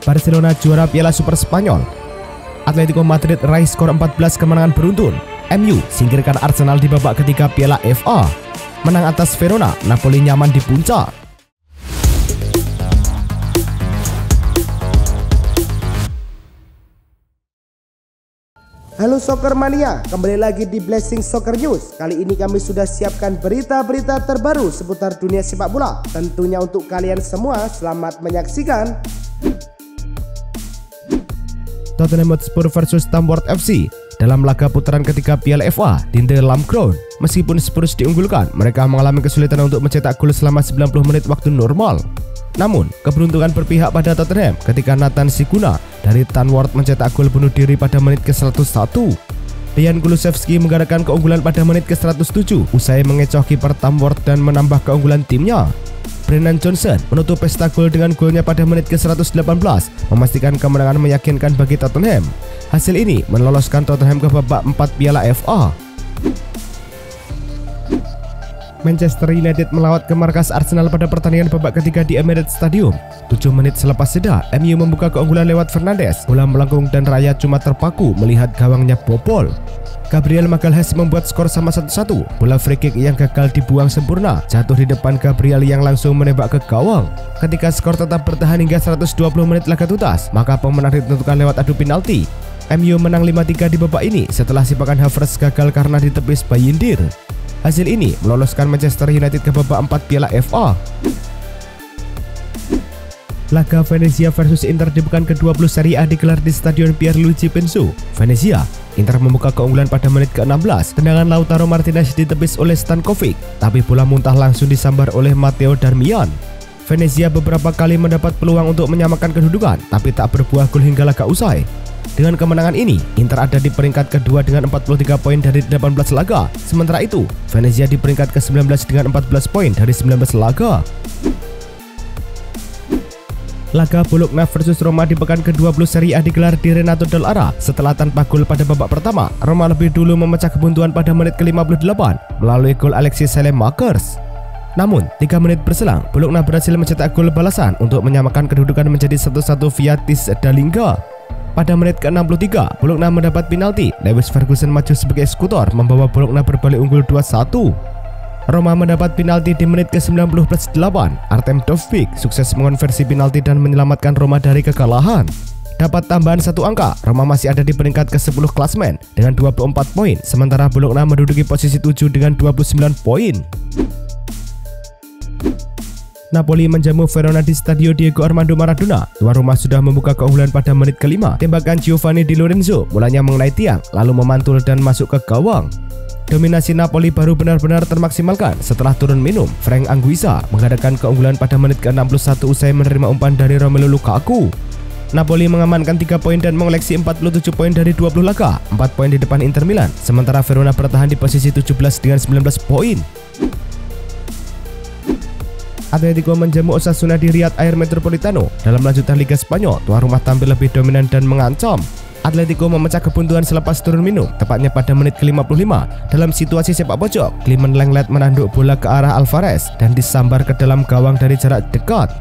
Barcelona juara Piala Super Spanyol. Atletico Madrid raih skor 14 kemenangan beruntun. MU singkirkan Arsenal di babak ketiga Piala FA. Menang atas Verona, Napoli nyaman di puncak. Halo Soccer Mania, kembali lagi di Blessing Soccer News. Kali ini kami sudah siapkan berita-berita terbaru seputar dunia sepak bola. Tentunya untuk kalian semua, selamat menyaksikan. Tottenham Hotspur versus Stamford FC dalam laga putaran ketiga Piala FA di The Lam Ground. Meskipun Spurs diunggulkan, mereka mengalami kesulitan untuk mencetak gol selama 90 menit waktu normal. Namun, keberuntungan berpihak pada Tottenham ketika Nathan Siguna dari Tanwart mencetak gol bunuh diri pada menit ke-101. Dejan Kulusevski menggarakkan keunggulan pada menit ke-107 usai mengecoh kiper Tanwart dan menambah keunggulan timnya. Brennan Johnson menutup pesta gol dengan golnya pada menit ke-118, memastikan kemenangan meyakinkan bagi Tottenham. Hasil ini meloloskan Tottenham ke babak 4 Piala FA. Manchester United melawat ke markas Arsenal pada pertandingan babak ketiga di Emirates Stadium. 7 menit selepas jeda, MU membuka keunggulan lewat Fernandes. Bola melengkung dan Raya cuma terpaku melihat gawangnya bobol. Gabriel Magalhaes membuat skor sama 1-1. Bola free kick yang gagal dibuang sempurna jatuh di depan Gabriel yang langsung menembak ke gawang. Ketika skor tetap bertahan hingga 120 menit laga tuntas, maka pemenang ditentukan lewat adu penalti. MU menang 5-3 di babak ini setelah sipakan Havertz gagal karena ditepis Bayindir. Hasil ini meloloskan Manchester United ke babak 4 Piala FA. Laga Venezia versus Inter di pekan ke-20 Serie A digelar di Stadion Pierluigi Pinso, Venezia. Inter membuka keunggulan pada menit ke-16, tendangan Lautaro Martinez ditepis oleh Stankovic, tapi bola muntah langsung disambar oleh Matteo Darmian. Venezia beberapa kali mendapat peluang untuk menyamakan kedudukan, tapi tak berbuah gol hingga laga usai. Dengan kemenangan ini, Inter ada di peringkat kedua dengan 43 poin dari 18 laga. Sementara itu, Venezia di peringkat ke-19 dengan 14 poin dari 19 laga. Laga Bologna versus Roma di pekan ke-20 Serie A digelar di Renato Dall'Ara. Setelah tanpa gol pada babak pertama, Roma lebih dulu memecah kebuntuan pada menit ke-58 melalui gol Alexis Saelemaekers. Namun, 3 menit berselang, Bologna berhasil mencetak gol balasan untuk menyamakan kedudukan menjadi 1-1 via Tis Dalinga. Pada menit ke-63, Bologna mendapat penalti. Lewis Ferguson maju sebagai eksekutor, membawa Bologna berbalik unggul 2-1. Roma mendapat penalti di menit ke-90+8. Artem Dovbyk sukses mengonversi penalti dan menyelamatkan Roma dari kekalahan. Dapat tambahan 1 angka, Roma masih ada di peringkat ke-10 klasemen dengan 24 poin, sementara Bologna menduduki posisi 7 dengan 29 poin. Napoli menjamu Verona di Stadio Diego Armando Maradona. Tuan rumah sudah membuka keunggulan pada menit ke-5. Tembakan Giovanni Di Lorenzo bolanya mengenai tiang, lalu memantul dan masuk ke gawang. Dominasi Napoli baru benar-benar termaksimalkan setelah turun minum. Frank Anguissa mengadakan keunggulan pada menit ke-61 usai menerima umpan dari Romelu Lukaku. Napoli mengamankan 3 poin dan mengoleksi 47 poin dari 20 laga, 4 poin di depan Inter Milan, sementara Verona bertahan di posisi 17 dengan 19 poin. Atletico menjamu Osasuna di Riyadh Air Metropolitano. Dalam lanjutan Liga Spanyol, tuan rumah tampil lebih dominan dan mengancam. Atletico memecah kebuntuan selepas turun minum, tepatnya pada menit ke-55. Dalam situasi sepak pojok, Clement Lenglet menanduk bola ke arah Alvarez dan disambar ke dalam gawang dari jarak dekat.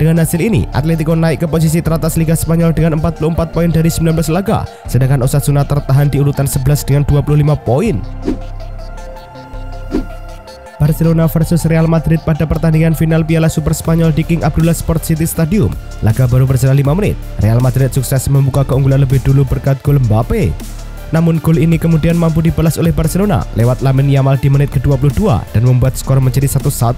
Dengan hasil ini, Atletico naik ke posisi teratas Liga Spanyol dengan 44 poin dari 19 laga, sedangkan Osasuna tertahan di urutan 11 dengan 25 poin. Barcelona versus Real Madrid pada pertandingan final Piala Super Spanyol di King Abdullah Sport City Stadium. Laga baru berjalan 5 menit. Real Madrid sukses membuka keunggulan lebih dulu berkat gol Mbappe. Namun gol ini kemudian mampu dibalas oleh Barcelona lewat Lamine Yamal di menit ke-22 dan membuat skor menjadi 1-1.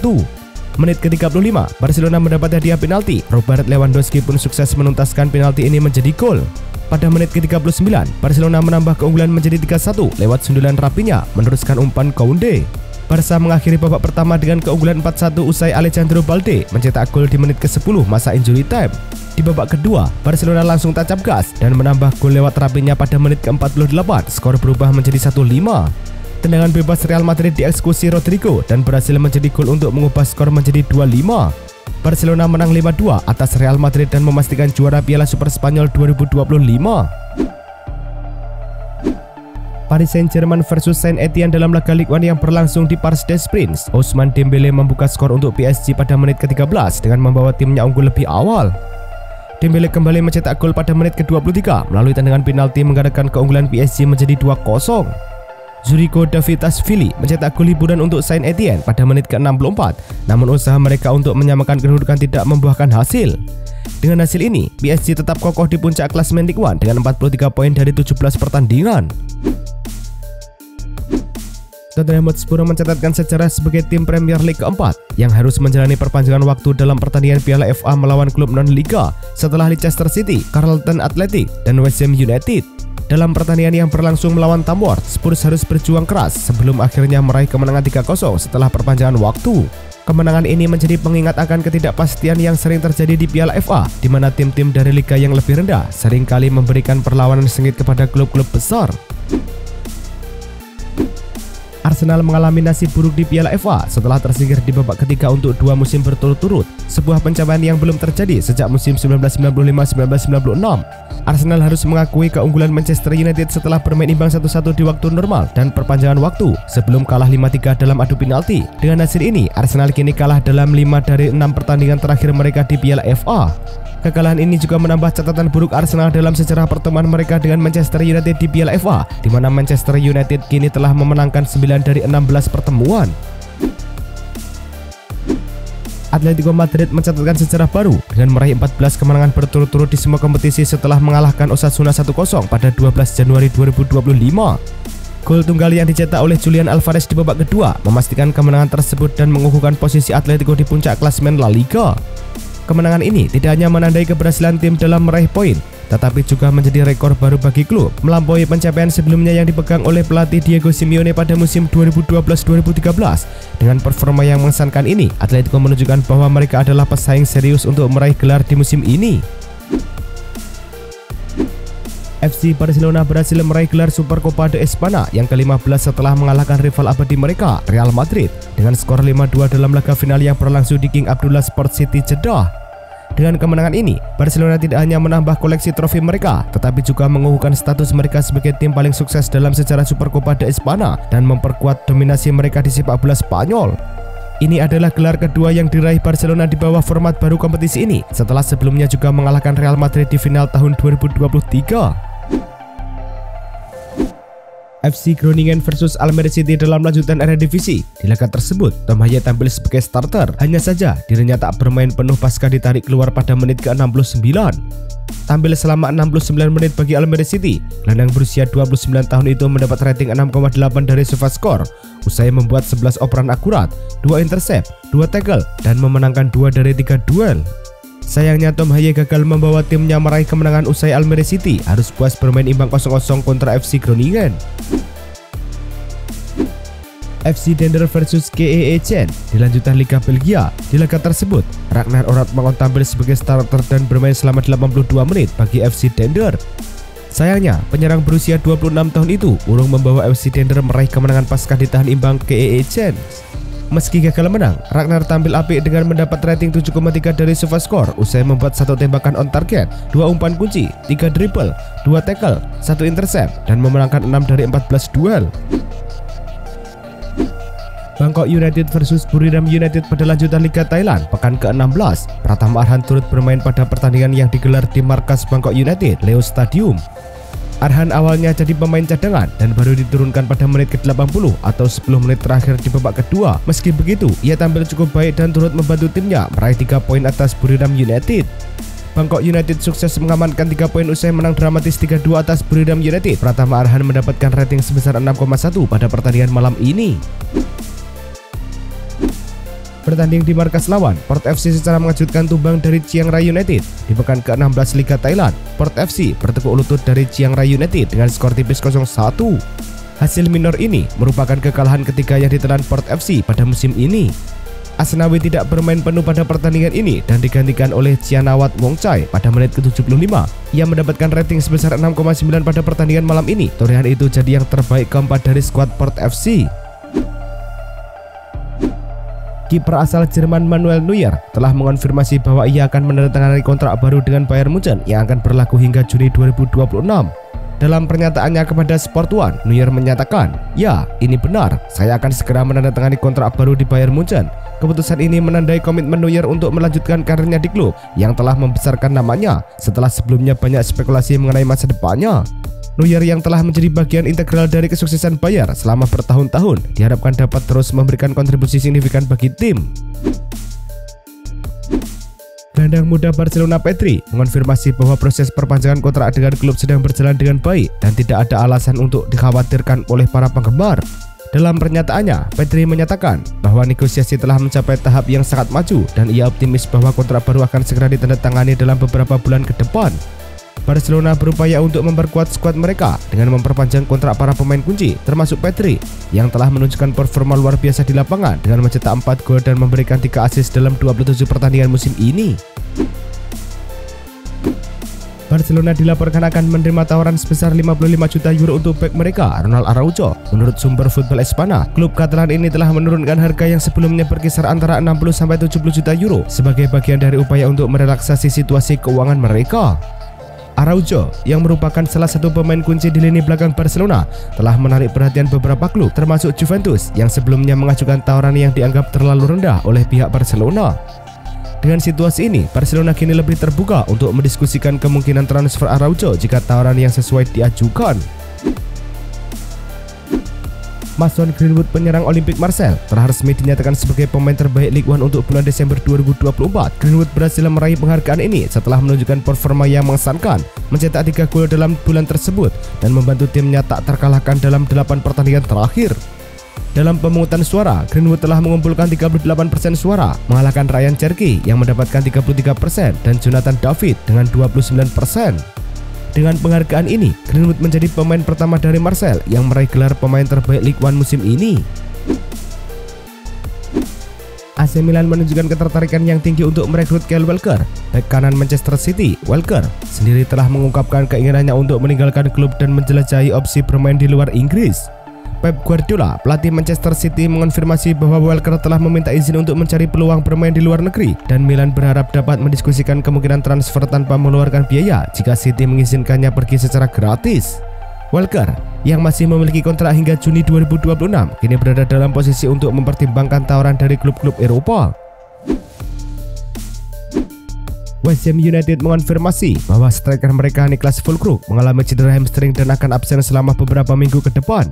Menit ke-35, Barcelona mendapat hadiah penalti. Robert Lewandowski pun sukses menuntaskan penalti ini menjadi gol. Pada menit ke-39, Barcelona menambah keunggulan menjadi 3-1 lewat sundulan Rapinya meneruskan umpan Koundé. Barca mengakhiri babak pertama dengan keunggulan 4-1 usai Alejandro Balde mencetak gol di menit ke-10 masa injury time. Di babak kedua, Barcelona langsung tancap gas dan menambah gol lewat Rapinya pada menit ke-48. Skor berubah menjadi 1-5. Tendangan bebas Real Madrid dieksekusi Rodrigo dan berhasil menjadi gol untuk mengubah skor menjadi 2-5. Barcelona menang 5-2 atas Real Madrid dan memastikan juara Piala Super Spanyol 2025. Paris Saint-Germain versus Saint-Etienne dalam laga Ligue 1 yang berlangsung di Parc des Princes. Ousmane Dembélé membuka skor untuk PSG pada menit ke-13 dengan membawa timnya unggul lebih awal. Dembele kembali mencetak gol pada menit ke-23 melalui tendangan penalti menggandakan keunggulan PSG menjadi 2-0. Zuriko Davitashvili mencetak gol hiburan untuk Saint Etienne pada menit ke-64, namun usaha mereka untuk menyamakan kedudukan tidak membuahkan hasil. Dengan hasil ini, PSG tetap kokoh di puncak klasemen Ligue 1 dengan 43 poin dari 17 pertandingan. Tottenham Hotspur mencatatkan sejarah sebagai tim Premier League keempat yang harus menjalani perpanjangan waktu dalam pertandingan Piala FA melawan klub non-liga setelah Leicester City, Charlton Athletic, dan West Ham United. Dalam pertandingan yang berlangsung melawan Tamworth, Spurs harus berjuang keras sebelum akhirnya meraih kemenangan 3-0 setelah perpanjangan waktu. Kemenangan ini menjadi pengingat akan ketidakpastian yang sering terjadi di Piala FA, di mana tim-tim dari liga yang lebih rendah seringkali memberikan perlawanan sengit kepada klub-klub besar. Arsenal mengalami nasib buruk di Piala FA setelah tersingkir di babak ketiga untuk 2 musim berturut-turut, sebuah pencapaian yang belum terjadi sejak musim 1995-1996. Arsenal harus mengakui keunggulan Manchester United setelah bermain imbang 1-1 di waktu normal dan perpanjangan waktu sebelum kalah 5-3 dalam adu penalti. Dengan hasil ini, Arsenal kini kalah dalam 5 dari 6 pertandingan terakhir mereka di Piala FA. Kekalahan ini juga menambah catatan buruk Arsenal dalam sejarah pertemuan mereka dengan Manchester United di Piala FA, di mana Manchester United kini telah memenangkan 9 dari 16 pertemuan. Atletico Madrid mencatatkan sejarah baru dengan meraih 14 kemenangan berturut-turut di semua kompetisi setelah mengalahkan Osasuna 1-0 pada 12 Januari 2025. Gol tunggal yang dicetak oleh Julian Alvarez di babak kedua memastikan kemenangan tersebut dan mengukuhkan posisi Atletico di puncak klasemen La Liga. Kemenangan ini tidak hanya menandai keberhasilan tim dalam meraih poin, tetapi juga menjadi rekor baru bagi klub, melampaui pencapaian sebelumnya yang dipegang oleh pelatih Diego Simeone pada musim 2012-2013. Dengan performa yang mengesankan ini, Atletico menunjukkan bahwa mereka adalah pesaing serius untuk meraih gelar di musim ini. FC Barcelona berhasil meraih gelar Supercopa de España yang ke-15 setelah mengalahkan rival abadi mereka, Real Madrid, dengan skor 5-2 dalam laga final yang berlangsung di King Abdullah Sport City, Jeddah. Dengan kemenangan ini, Barcelona tidak hanya menambah koleksi trofi mereka, tetapi juga mengukuhkan status mereka sebagai tim paling sukses dalam sejarah Supercopa de España dan memperkuat dominasi mereka di sepak bola Spanyol. Ini adalah gelar kedua yang diraih Barcelona di bawah format baru kompetisi ini, setelah sebelumnya juga mengalahkan Real Madrid di final tahun 2023. FC Groningen versus Almere City dalam lanjutan Eredivisie. Di laga tersebut, Tom Haye tampil sebagai starter. Hanya saja, dirinya tak bermain penuh pasca ditarik keluar pada menit ke-69. Tampil selama 69 menit bagi Almere City, gelandang berusia 29 tahun itu mendapat rating 6,8 dari SofaScore, usai membuat 11 operan akurat, 2 intercept, 2 tackle, dan memenangkan 2 dari 3 duel. Sayangnya Tom Haye gagal membawa timnya meraih kemenangan usai Almere City harus puas bermain imbang 0-0 kontra FC Groningen. FC Dender versus KEE di lanjutan Liga Belgia. Di laga tersebut, Ragnar Oratmangon tampil sebagai starter dan bermain selama 82 menit bagi FC Dender. Sayangnya, penyerang berusia 26 tahun itu urung membawa FC Dender meraih kemenangan pasca ditahan imbang KEE. Meski gagal menang, Ragnar tampil apik dengan mendapat rating 7,3 dari SofaScore usai membuat 1 tembakan on target, 2 umpan kunci, 3 dribble, 2 tackle, 1 intercept, dan memenangkan 6 dari 14 duel. Bangkok United versus Buriram United pada lanjutan Liga Thailand pekan ke-16. Pratama Arhan turut bermain pada pertandingan yang digelar di markas Bangkok United, Leo Stadium. Arhan awalnya jadi pemain cadangan dan baru diturunkan pada menit ke-80 atau 10 menit terakhir di babak kedua. Meski begitu, ia tampil cukup baik dan turut membantu timnya meraih 3 poin atas Buriram United. Bangkok United sukses mengamankan 3 poin usai menang dramatis 3-2 atas Buriram United. Pratama Arhan mendapatkan rating sebesar 6,1 pada pertandingan malam ini. Bertanding di markas lawan, Port FC secara mengejutkan tumbang dari Chiang Rai United di pekan ke-16 Liga Thailand. Port FC bertekuk lutut dari Chiang Rai United dengan skor tipis 0-1. Hasil minor ini merupakan kekalahan ketiga yang ditelan Port FC pada musim ini. Asnawi tidak bermain penuh pada pertandingan ini dan digantikan oleh Cianawat Wongchai pada menit ke-75. Ia mendapatkan rating sebesar 6,9 pada pertandingan malam ini. Torehan itu jadi yang terbaik keempat dari skuad Port FC. Kiper asal Jerman Manuel Neuer telah mengonfirmasi bahwa ia akan menandatangani kontrak baru dengan Bayern Munchen yang akan berlaku hingga Juni 2026. Dalam pernyataannya kepada Sport One, Neuer menyatakan, "Ya, ini benar. Saya akan segera menandatangani kontrak baru di Bayern Munchen. Keputusan ini menandai komitmen Neuer untuk melanjutkan karirnya di klub yang telah membesarkan namanya setelah sebelumnya banyak spekulasi mengenai masa depannya." Neuer yang telah menjadi bagian integral dari kesuksesan Bayern selama bertahun-tahun diharapkan dapat terus memberikan kontribusi signifikan bagi tim. Gelandang muda Barcelona Pedri mengonfirmasi bahwa proses perpanjangan kontrak dengan klub sedang berjalan dengan baik dan tidak ada alasan untuk dikhawatirkan oleh para penggemar. Dalam pernyataannya, Pedri menyatakan bahwa negosiasi telah mencapai tahap yang sangat maju dan ia optimis bahwa kontrak baru akan segera ditandatangani dalam beberapa bulan ke depan. Barcelona berupaya untuk memperkuat skuad mereka dengan memperpanjang kontrak para pemain kunci, termasuk Pedri yang telah menunjukkan performa luar biasa di lapangan dengan mencetak 4 gol dan memberikan 3 assist dalam 27 pertandingan musim ini. Barcelona dilaporkan akan menerima tawaran sebesar 55 juta euro untuk bek mereka, Ronald Araujo. Menurut sumber Football Espana, klub Catalan ini telah menurunkan harga yang sebelumnya berkisar antara 60–70 juta euro sebagai bagian dari upaya untuk merelaksasi situasi keuangan mereka. Araujo, yang merupakan salah satu pemain kunci di lini belakang Barcelona, telah menarik perhatian beberapa klub termasuk Juventus yang sebelumnya mengajukan tawaran yang dianggap terlalu rendah oleh pihak Barcelona. Dengan situasi ini, Barcelona kini lebih terbuka untuk mendiskusikan kemungkinan transfer Araujo jika tawaran yang sesuai diajukan. Mason Greenwood, penyerang Olympique Marseille, telah resmi dinyatakan sebagai pemain terbaik Ligue 1 untuk bulan Desember 2024. Greenwood berhasil meraih penghargaan ini setelah menunjukkan performa yang mengesankan, mencetak 3 gol dalam bulan tersebut dan membantu timnya tak terkalahkan dalam 8 pertandingan terakhir. Dalam pemungutan suara, Greenwood telah mengumpulkan 38% suara, mengalahkan Ryan Cherky yang mendapatkan 33% dan Jonathan David dengan 29%. Dengan penghargaan ini, Greenwood menjadi pemain pertama dari Marseille yang meraih gelar pemain terbaik Ligue 1 musim ini. AC Milan menunjukkan ketertarikan yang tinggi untuk merekrut Kyle Walker. Bek kanan Manchester City, Walker sendiri telah mengungkapkan keinginannya untuk meninggalkan klub dan menjelajahi opsi bermain di luar Inggris. Pep Guardiola, pelatih Manchester City, mengonfirmasi bahwa Walker telah meminta izin untuk mencari peluang bermain di luar negeri dan Milan berharap dapat mendiskusikan kemungkinan transfer tanpa mengeluarkan biaya jika City mengizinkannya pergi secara gratis. Walker, yang masih memiliki kontrak hingga Juni 2026, kini berada dalam posisi untuk mempertimbangkan tawaran dari klub-klub Eropa. West Ham United mengonfirmasi bahwa striker mereka Niklas Füllkrug mengalami cedera hamstring dan akan absen selama beberapa minggu ke depan.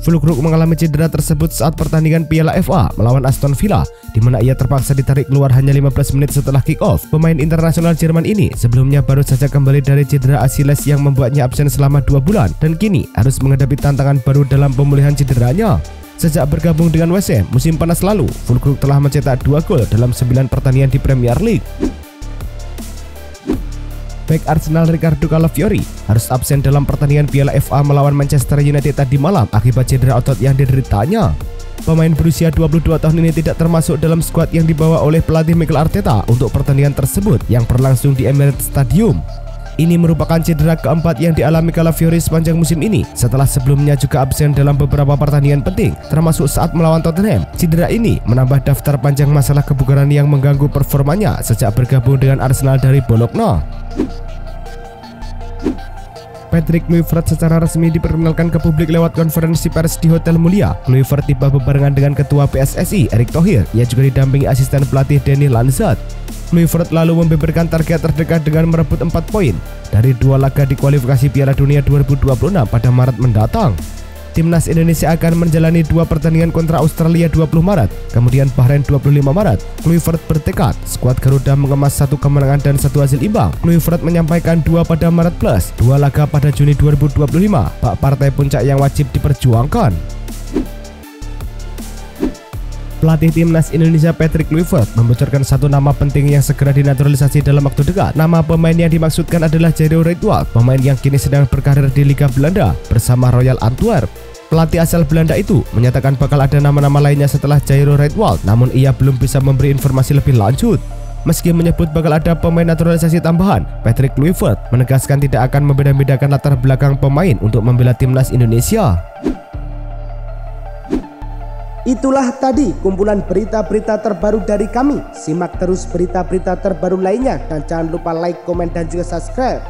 Füllkrug mengalami cedera tersebut saat pertandingan Piala FA melawan Aston Villa, di mana ia terpaksa ditarik keluar hanya 15 menit setelah kick-off. Pemain internasional Jerman ini sebelumnya baru saja kembali dari cedera Achilles yang membuatnya absen selama 2 bulan dan kini harus menghadapi tantangan baru dalam pemulihan cederanya. Sejak bergabung dengan West Ham musim panas lalu, Füllkrug telah mencetak 2 gol dalam 9 pertandingan di Premier League. Bek Arsenal Ricardo Calafiori harus absen dalam pertandingan Piala FA melawan Manchester United tadi malam akibat cedera otot yang dideritanya. Pemain berusia 22 tahun ini tidak termasuk dalam skuad yang dibawa oleh pelatih Mikel Arteta untuk pertandingan tersebut yang berlangsung di Emirates Stadium. Ini merupakan cedera keempat yang dialami Calafiori sepanjang musim ini setelah sebelumnya juga absen dalam beberapa pertandingan penting termasuk saat melawan Tottenham. Cedera ini menambah daftar panjang masalah kebugaran yang mengganggu performanya sejak bergabung dengan Arsenal dari Bologna. Patrick Kluivert secara resmi diperkenalkan ke publik lewat konferensi pers di Hotel Mulia. Kluivert tiba berbarengan dengan Ketua PSSI Erick Thohir. Ia juga didampingi asisten pelatih Danny Lanzat. Kluivert lalu membeberkan target terdekat dengan merebut 4 poin dari 2 laga di kualifikasi Piala Dunia 2026 pada Maret mendatang. Timnas Indonesia akan menjalani 2 pertandingan kontra Australia 20 Maret, kemudian Bahrain 25 Maret. Kluivert bertekad skuad Garuda mengemas 1 kemenangan dan 1 hasil imbang. Kluivert menyampaikan 2 pada Maret plus 2 laga pada Juni 2025, bak partai puncak yang wajib diperjuangkan. Pelatih Timnas Indonesia Patrick Kluivert membocorkan 1 nama penting yang segera dinaturalisasi dalam waktu dekat. Nama pemain yang dimaksudkan adalah Jairo Reitwald, pemain yang kini sedang berkarir di Liga Belanda bersama Royal Antwerp. Pelatih asal Belanda itu menyatakan bakal ada nama-nama lainnya setelah Jairo Reitwald, namun ia belum bisa memberi informasi lebih lanjut. Meski menyebut bakal ada pemain naturalisasi tambahan, Patrick Kluivert menegaskan tidak akan membeda-bedakan latar belakang pemain untuk membela Timnas Indonesia. Itulah tadi kumpulan berita-berita terbaru dari kami. Simak terus berita-berita terbaru lainnya dan jangan lupa like, komen, dan juga subscribe.